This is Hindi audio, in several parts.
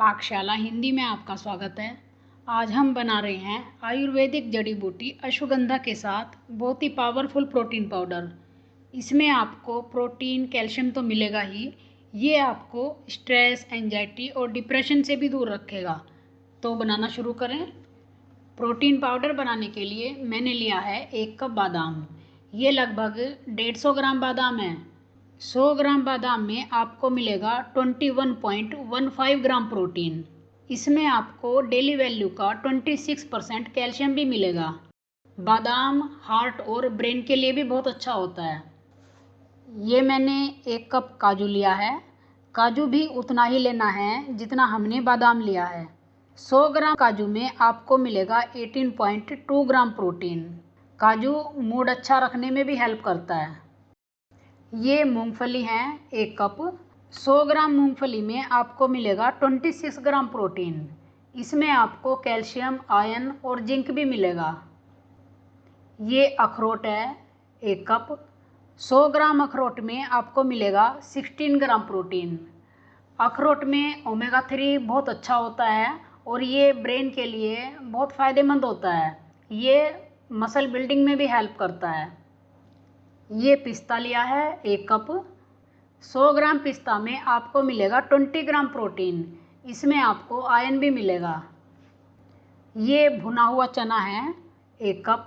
पाकशाला हिंदी में आपका स्वागत है। आज हम बना रहे हैं आयुर्वेदिक जड़ी बूटी अश्वगंधा के साथ बहुत ही पावरफुल प्रोटीन पाउडर। इसमें आपको प्रोटीन कैल्शियम तो मिलेगा ही, ये आपको स्ट्रेस, एंजाइटी और डिप्रेशन से भी दूर रखेगा। तो बनाना शुरू करें। प्रोटीन पाउडर बनाने के लिए मैंने लिया है 1 कप बादाम। ये लगभग 150 ग्राम बादाम है। 100 ग्राम बादाम में आपको मिलेगा 21.15 ग्राम प्रोटीन। इसमें आपको डेली वैल्यू का 26% कैल्शियम भी मिलेगा। बादाम हार्ट और ब्रेन के लिए भी बहुत अच्छा होता है। ये मैंने 1 कप काजू लिया है। काजू भी उतना ही लेना है जितना हमने बादाम लिया है। 100 ग्राम काजू में आपको मिलेगा 18.2 ग्राम प्रोटीन। काजू मूड अच्छा रखने में भी हेल्प करता है। ये मूंगफली है 1 कप। 100 ग्राम मूंगफली में आपको मिलेगा 26 ग्राम प्रोटीन। इसमें आपको कैल्शियम, आयरन और जिंक भी मिलेगा। ये अखरोट है 1 कप। 100 ग्राम अखरोट में आपको मिलेगा 16 ग्राम प्रोटीन। अखरोट में ओमेगा 3 बहुत अच्छा होता है और ये ब्रेन के लिए बहुत फ़ायदेमंद होता है। ये मसल बिल्डिंग में भी हेल्प करता है। ये पिस्ता लिया है 1 कप। 100 ग्राम पिस्ता में आपको मिलेगा 20 ग्राम प्रोटीन। इसमें आपको आयरन भी मिलेगा। ये भुना हुआ चना है 1 कप।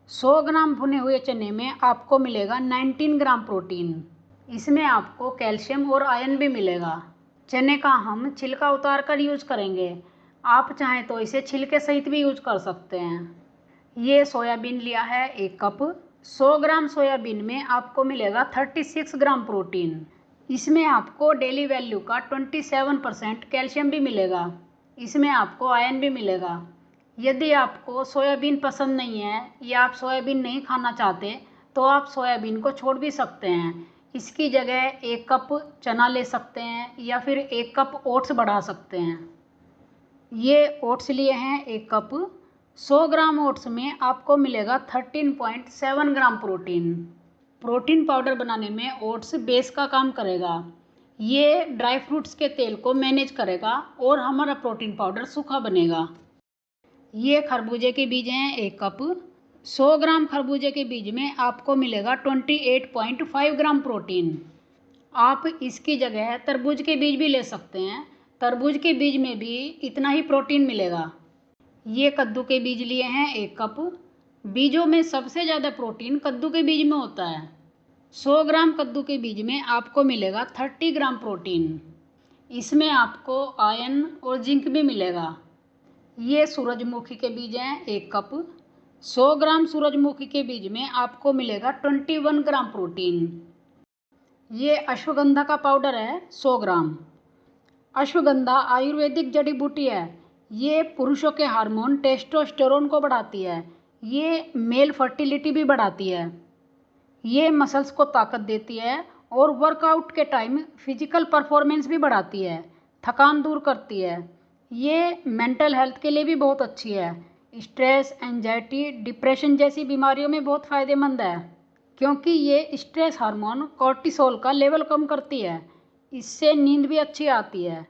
100 ग्राम भुने हुए चने में आपको मिलेगा 19 ग्राम प्रोटीन। इसमें आपको कैल्शियम और आयरन भी मिलेगा। चने का हम छिलका उतार कर यूज करेंगे। आप चाहें तो इसे छिलके सहित भी यूज कर सकते हैं। ये सोयाबीन लिया है 1 कप। 100 ग्राम सोयाबीन में आपको मिलेगा 36 ग्राम प्रोटीन। इसमें आपको डेली वैल्यू का 27% कैल्शियम भी मिलेगा। इसमें आपको आयरन भी मिलेगा। यदि आपको सोयाबीन पसंद नहीं है या आप सोयाबीन नहीं खाना चाहते तो आप सोयाबीन को छोड़ भी सकते हैं। इसकी जगह 1 कप चना ले सकते हैं या फिर 1 कप ओट्स बढ़ा सकते हैं। ये ओट्स लिए हैं 1 कप। 100 ग्राम ओट्स में आपको मिलेगा 13.7 ग्राम प्रोटीन। प्रोटीन पाउडर बनाने में ओट्स बेस का काम करेगा। ये ड्राई फ्रूट्स के तेल को मैनेज करेगा और हमारा प्रोटीन पाउडर सूखा बनेगा। ये खरबूजे के बीज हैं 1 कप। 100 ग्राम खरबूजे के बीज में आपको मिलेगा 28.5 ग्राम प्रोटीन। आप इसकी जगह तरबूज के बीज भी ले सकते हैं। तरबूज के बीज में भी इतना ही प्रोटीन मिलेगा। ये कद्दू के बीज लिए हैं 1 कप। बीजों में सबसे ज़्यादा प्रोटीन कद्दू के बीज में होता है। 100 ग्राम कद्दू के बीज में आपको मिलेगा 30 ग्राम प्रोटीन। इसमें आपको आयरन और जिंक भी मिलेगा। ये सूरजमुखी के बीज हैं 1 कप। 100 ग्राम सूरजमुखी के बीज में आपको मिलेगा 21 ग्राम प्रोटीन। ये अश्वगंधा का पाउडर है 100 ग्राम। अश्वगंधा आयुर्वेदिक जड़ी बूटी है। ये पुरुषों के हार्मोन टेस्टोस्टेरोन को बढ़ाती है। ये मेल फर्टिलिटी भी बढ़ाती है। ये मसल्स को ताकत देती है और वर्कआउट के टाइम फिजिकल परफॉर्मेंस भी बढ़ाती है, थकान दूर करती है। ये मेंटल हेल्थ के लिए भी बहुत अच्छी है। स्ट्रेस, एंजाइटी, डिप्रेशन जैसी बीमारियों में बहुत फ़ायदेमंद है क्योंकि ये स्ट्रेस हार्मोन कॉर्टिसोल का लेवल कम करती है। इससे नींद भी अच्छी आती है।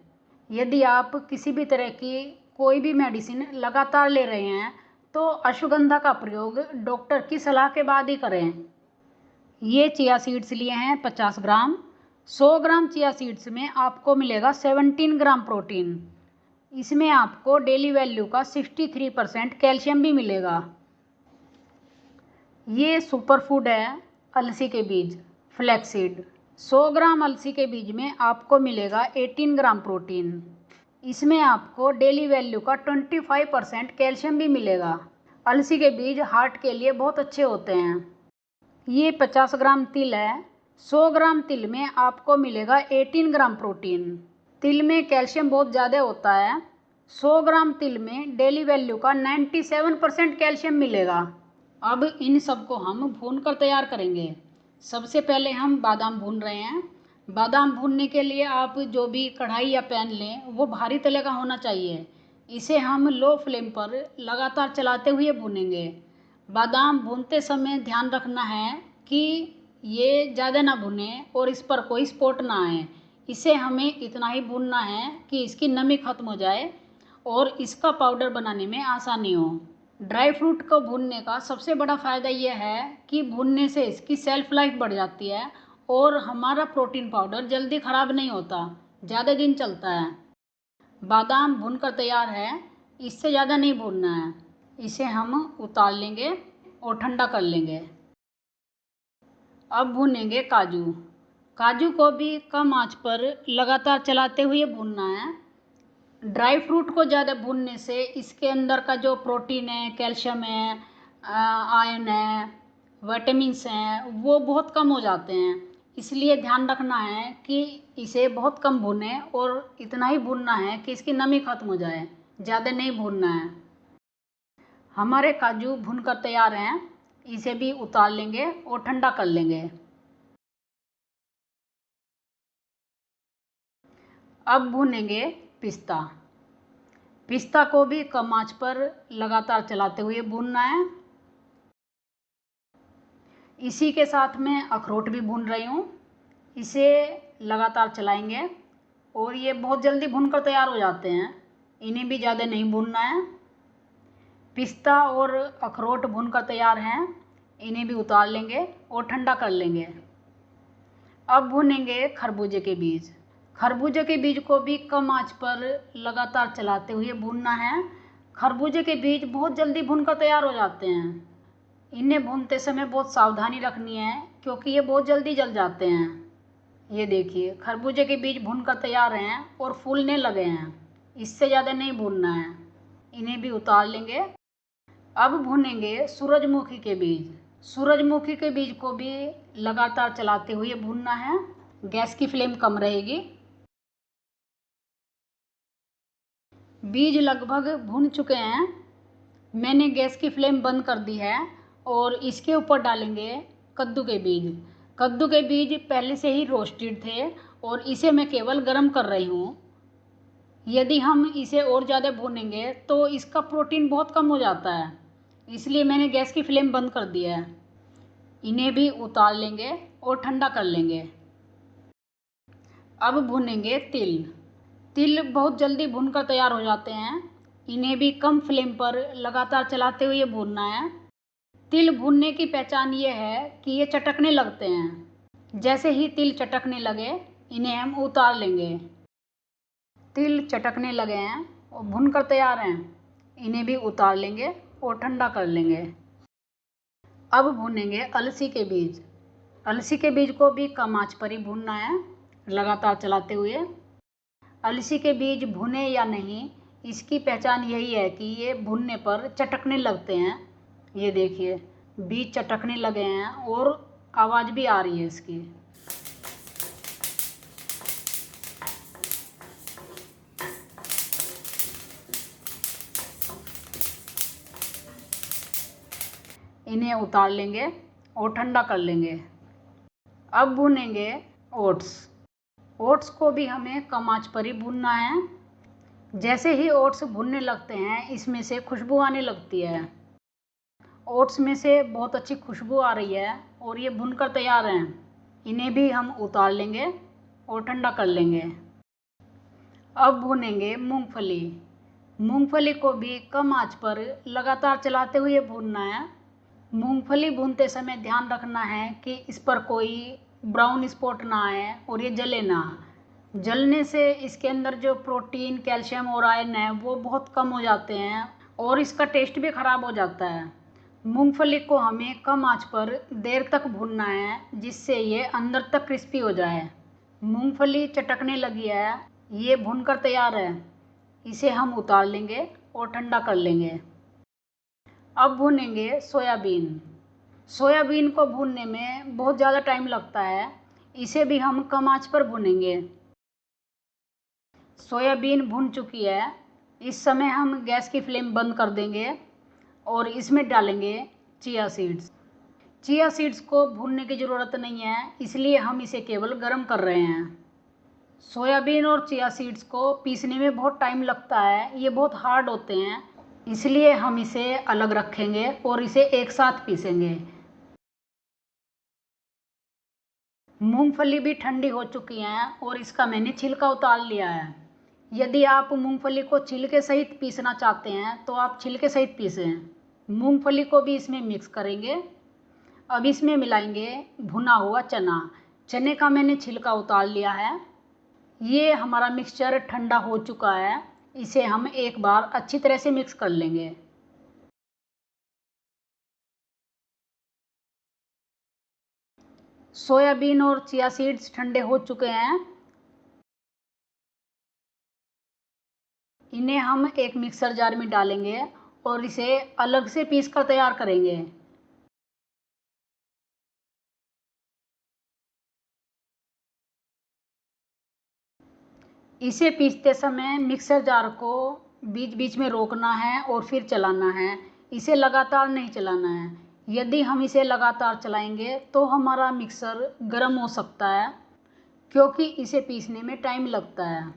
यदि आप किसी भी तरह की कोई भी मेडिसिन लगातार ले रहे हैं तो अश्वगंधा का प्रयोग डॉक्टर की सलाह के बाद ही करें। ये चिया सीड्स लिए हैं 50 ग्राम। 100 ग्राम चिया सीड्स में आपको मिलेगा 17 ग्राम प्रोटीन। इसमें आपको डेली वैल्यू का 63% कैल्शियम भी मिलेगा। ये सुपर फूड है अलसी के बीज, फ्लैक्सीड। 100 ग्राम अलसी के बीज में आपको मिलेगा 18 ग्राम प्रोटीन। इसमें आपको डेली वैल्यू का 25% कैल्शियम भी मिलेगा। अलसी के बीज हार्ट के लिए बहुत अच्छे होते हैं। ये 50 ग्राम तिल है। 100 ग्राम तिल में आपको मिलेगा 18 ग्राम प्रोटीन। तिल में कैल्शियम बहुत ज़्यादा होता है। 100 ग्राम तिल में डेली वैल्यू का 97% कैल्शियम मिलेगा। अब इन सबको हम भून कर तैयार करेंगे। सबसे पहले हम बादाम भून रहे हैं। बादाम भूनने के लिए आप जो भी कढ़ाई या पैन लें वो भारी तले का होना चाहिए। इसे हम लो फ्लेम पर लगातार चलाते हुए भूनेंगे। बादाम भूनते समय ध्यान रखना है कि ये ज़्यादा ना भुने और इस पर कोई स्पॉट ना आए। इसे हमें इतना ही भूनना है कि इसकी नमी ख़त्म हो जाए और इसका पाउडर बनाने में आसानी हो। ड्राई फ्रूट को भूनने का सबसे बड़ा फ़ायदा यह है कि भूनने से इसकी सेल्फ लाइफ बढ़ जाती है और हमारा प्रोटीन पाउडर जल्दी ख़राब नहीं होता, ज़्यादा दिन चलता है। बादाम भूनकर तैयार है, इससे ज़्यादा नहीं भूनना है। इसे हम उतार लेंगे और ठंडा कर लेंगे। अब भूनेंगे काजू। काजू को भी कम आंच पर लगातार चलाते हुए भूनना है। ड्राई फ्रूट को ज़्यादा भूनने से इसके अंदर का जो प्रोटीन है, कैल्शियम है, आयरन है, विटामिन्स हैं, वो बहुत कम हो जाते हैं। इसलिए ध्यान रखना है कि इसे बहुत कम भूनें और इतना ही भूनना है कि इसकी नमी ख़त्म हो जाए, ज़्यादा नहीं भूनना है। हमारे काजू भूनकर तैयार हैं, इसे भी उतार लेंगे और ठंडा कर लेंगे। अब भूनेंगे पिस्ता। पिस्ता को भी कम आंच पर लगातार चलाते हुए भूनना है। इसी के साथ मैं अखरोट भी भून रही हूँ। इसे लगातार चलाएंगे और ये बहुत जल्दी भूनकर तैयार हो जाते हैं, इन्हें भी ज़्यादा नहीं भूनना है। पिस्ता और अखरोट भूनकर तैयार हैं, इन्हें भी उतार लेंगे और ठंडा कर लेंगे। अब भूनेंगे खरबूजे के बीज। खरबूजे के बीज को भी कम आंच पर लगातार चलाते हुए भूनना है। खरबूजे के बीज बहुत जल्दी भूनकर तैयार हो जाते हैं। इन्हें भूनते समय बहुत सावधानी रखनी है क्योंकि ये बहुत जल्दी जल जाते हैं। ये देखिए, खरबूजे के बीज भूनकर तैयार हैं और फूलने लगे हैं। इससे ज़्यादा नहीं भूनना है, इन्हें भी उतार लेंगे। अब भूनेंगे सूरजमुखी के बीज। सूरजमुखी के बीज को भी लगातार चलाते हुए भूनना है। गैस की फ्लेम कम रहेगी। बीज लगभग भून चुके हैं। मैंने गैस की फ्लेम बंद कर दी है और इसके ऊपर डालेंगे कद्दू के बीज। कद्दू के बीज पहले से ही रोस्टेड थे और इसे मैं केवल गर्म कर रही हूँ। यदि हम इसे और ज़्यादा भूनेंगे तो इसका प्रोटीन बहुत कम हो जाता है, इसलिए मैंने गैस की फ्लेम बंद कर दिया है। इन्हें भी उतार लेंगे और ठंडा कर लेंगे। अब भूनेंगे तिल। तिल बहुत जल्दी भूनकर तैयार हो जाते हैं। इन्हें भी कम फ्लेम पर लगातार चलाते हुए भूनना है। तिल भूनने की पहचान ये है कि ये चटकने लगते हैं। जैसे ही तिल चटकने लगे, इन्हें हम उतार लेंगे। तिल चटकने लगे हैं और भूनकर तैयार हैं, इन्हें भी उतार लेंगे और ठंडा कर लेंगे। अब भूनेंगे अलसी के बीज। अलसी के बीज को भी कम आंच पर ही भूनना है, लगातार चलाते हुए। अलसी के बीज भुने या नहीं, इसकी पहचान यही है कि ये भुनने पर चटकने लगते हैं। ये देखिए, बीज चटकने लगे हैं और आवाज़ भी आ रही है इसकी। इन्हें उतार लेंगे और ठंडा कर लेंगे। अब भूनेंगे ओट्स। ओट्स को भी हमें कम आंच पर ही भूनना है। जैसे ही ओट्स भुनने लगते हैं, इसमें से खुशबू आने लगती है। ओट्स में से बहुत अच्छी खुशबू आ रही है और ये भुनकर तैयार हैं। इन्हें भी हम उतार लेंगे और ठंडा कर लेंगे। अब भूनेंगे मूंगफली। मूंगफली को भी कम आंच पर लगातार चलाते हुए भूनना है। मूंगफली भूनते समय ध्यान रखना है कि इस पर कोई ब्राउन स्पॉट ना आए और ये जले ना। जलने से इसके अंदर जो प्रोटीन, कैल्शियम और आयरन है वो बहुत कम हो जाते हैं और इसका टेस्ट भी ख़राब हो जाता है। मूंगफली को हमें कम आंच पर देर तक भूनना है जिससे ये अंदर तक क्रिस्पी हो जाए। मूंगफली चटकने लगी है, ये भूनकर तैयार है। इसे हम उतार लेंगे और ठंडा कर लेंगे। अब भूनेंगे सोयाबीन। सोयाबीन को भूनने में बहुत ज़्यादा टाइम लगता है, इसे भी हम कम आंच पर भूनेंगे। सोयाबीन भून चुकी है। इस समय हम गैस की फ्लेम बंद कर देंगे और इसमें डालेंगे चिया सीड्स। चिया सीड्स को भूनने की ज़रूरत नहीं है, इसलिए हम इसे केवल गर्म कर रहे हैं। सोयाबीन और चिया सीड्स को पीसने में बहुत टाइम लगता है, ये बहुत हार्ड होते हैं, इसलिए हम इसे अलग रखेंगे और इसे एक साथ पीसेंगे। मूंगफली भी ठंडी हो चुकी हैं और इसका मैंने छिलका उतार लिया है। यदि आप मूंगफली को छिलके सहित पीसना चाहते हैं तो आप छिलके सहित पीसें। मूंगफली को भी इसमें मिक्स करेंगे। अब इसमें मिलाएंगे भुना हुआ चना। चने का मैंने छिलका उतार लिया है। ये हमारा मिक्सचर ठंडा हो चुका है। इसे हम एक बार अच्छी तरह से मिक्स कर लेंगे। सोयाबीन और चिया सीड्स ठंडे हो चुके हैं। इन्हें हम एक मिक्सर जार में डालेंगे और इसे अलग से पीस कर तैयार करेंगे। इसे पीसते समय मिक्सर जार को बीच बीच में रोकना है और फिर चलाना है। इसे लगातार नहीं चलाना है। यदि हम इसे लगातार चलाएंगे तो हमारा मिक्सर गर्म हो सकता है, क्योंकि इसे पीसने में टाइम लगता है।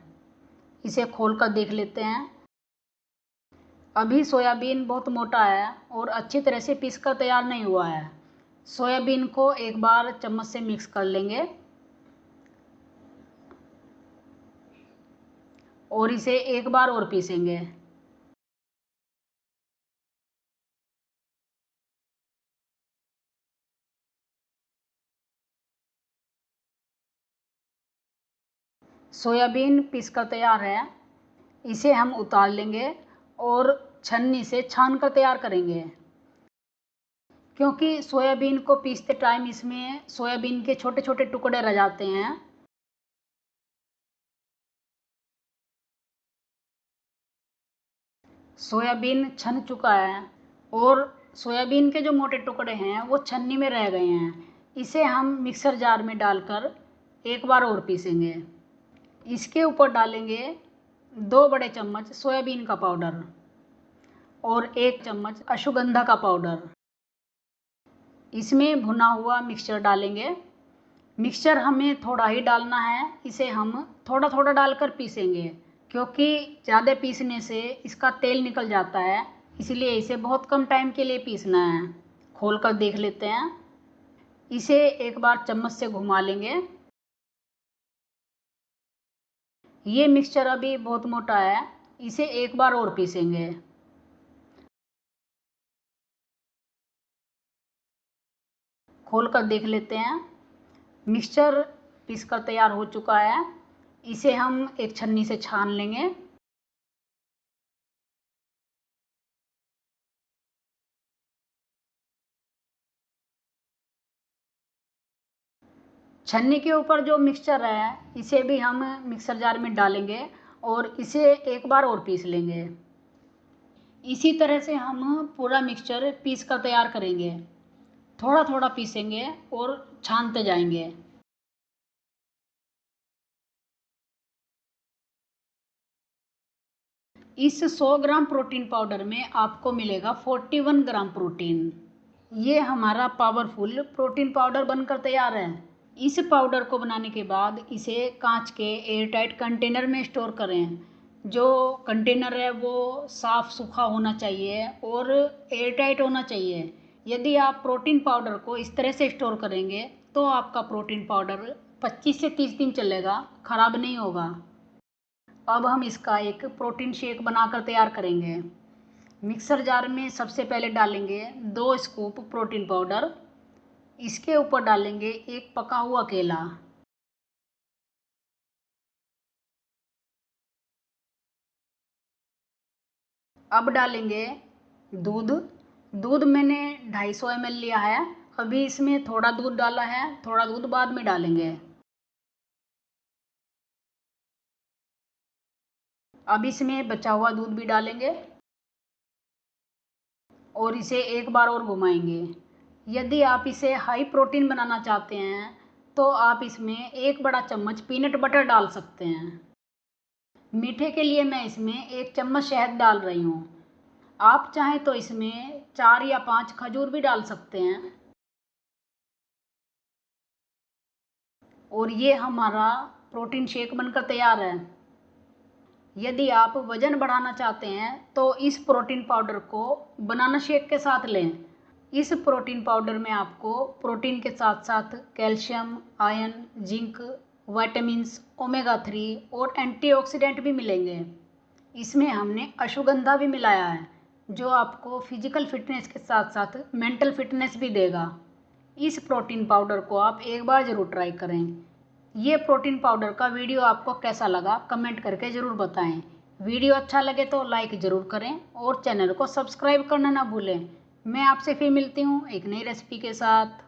इसे खोल कर देख लेते हैं। अभी सोयाबीन बहुत मोटा है और अच्छी तरह से पीस कर तैयार नहीं हुआ है। सोयाबीन को एक बार चम्मच से मिक्स कर लेंगे और इसे एक बार और पीसेंगे। सोयाबीन पीसकर तैयार है। इसे हम उतार लेंगे और छन्नी से छान कर तैयार करेंगे, क्योंकि सोयाबीन को पीसते टाइम इसमें सोयाबीन के छोटे छोटे टुकड़े रह जाते हैं। सोयाबीन छन चुका है और सोयाबीन के जो मोटे टुकड़े हैं वो छन्नी में रह गए हैं। इसे हम मिक्सर जार में डालकर एक बार और पीसेंगे। इसके ऊपर डालेंगे 2 बड़े चम्मच सोयाबीन का पाउडर और 1 चम्मच अश्वगंधा का पाउडर। इसमें भुना हुआ मिक्सचर डालेंगे। मिक्सचर हमें थोड़ा ही डालना है। इसे हम थोड़ा थोड़ा डालकर पीसेंगे, क्योंकि ज़्यादा पीसने से इसका तेल निकल जाता है। इसलिए इसे बहुत कम टाइम के लिए पीसना है। खोल कर देख लेते हैं। इसे एक बार चम्मच से घुमा लेंगे। ये मिक्सचर अभी बहुत मोटा है। इसे एक बार और पीसेंगे। खोल कर देख लेते हैं। मिक्सचर पीस कर तैयार हो चुका है। इसे हम एक छन्नी से छान लेंगे। छन्नी के ऊपर जो मिक्सचर है इसे भी हम मिक्सर जार में डालेंगे और इसे एक बार और पीस लेंगे। इसी तरह से हम पूरा मिक्सचर पीस कर तैयार करेंगे। थोड़ा थोड़ा पीसेंगे और छानते जाएंगे। इस 100 ग्राम प्रोटीन पाउडर में आपको मिलेगा 41 ग्राम प्रोटीन। ये हमारा पावरफुल प्रोटीन पाउडर बनकर तैयार है। इस पाउडर को बनाने के बाद इसे कांच के एयरटाइट कंटेनर में स्टोर करें। जो कंटेनर है वो साफ़ सूखा होना चाहिए और एयरटाइट होना चाहिए। यदि आप प्रोटीन पाउडर को इस तरह से स्टोर करेंगे तो आपका प्रोटीन पाउडर 25 से 30 दिन चलेगा, ख़राब नहीं होगा। अब हम इसका एक प्रोटीन शेक बनाकर तैयार करेंगे। मिक्सर जार में सबसे पहले डालेंगे 2 स्कूप प्रोटीन पाउडर। इसके ऊपर डालेंगे एक पका हुआ केला। अब डालेंगे दूध। दूध मैंने 250 ml लिया है। अभी इसमें थोड़ा दूध डाला है, थोड़ा दूध बाद में डालेंगे। अब इसमें बचा हुआ दूध भी डालेंगे और इसे एक बार और घुमाएंगे। यदि आप इसे हाई प्रोटीन बनाना चाहते हैं तो आप इसमें 1 बड़ा चम्मच पीनट बटर डाल सकते हैं। मीठे के लिए मैं इसमें 1 चम्मच शहद डाल रही हूँ। आप चाहें तो इसमें 4 या 5 खजूर भी डाल सकते हैं। और ये हमारा प्रोटीन शेक बनकर तैयार है। यदि आप वज़न बढ़ाना चाहते हैं तो इस प्रोटीन पाउडर को बनाना शेक के साथ लें। इस प्रोटीन पाउडर में आपको प्रोटीन के साथ साथ calcium, iron, zinc, vitamins, omega 3 और एंटीऑक्सीडेंट भी मिलेंगे। इसमें हमने अश्वगंधा भी मिलाया है जो आपको फिजिकल फिटनेस के साथ साथ मेंटल फिटनेस भी देगा। इस प्रोटीन पाउडर को आप एक बार ज़रूर ट्राई करें। ये प्रोटीन पाउडर का वीडियो आपको कैसा लगा कमेंट करके ज़रूर बताएं। वीडियो अच्छा लगे तो लाइक ज़रूर करें और चैनल को सब्सक्राइब करना ना भूलें। मैं आपसे फिर मिलती हूँ एक नई रेसिपी के साथ।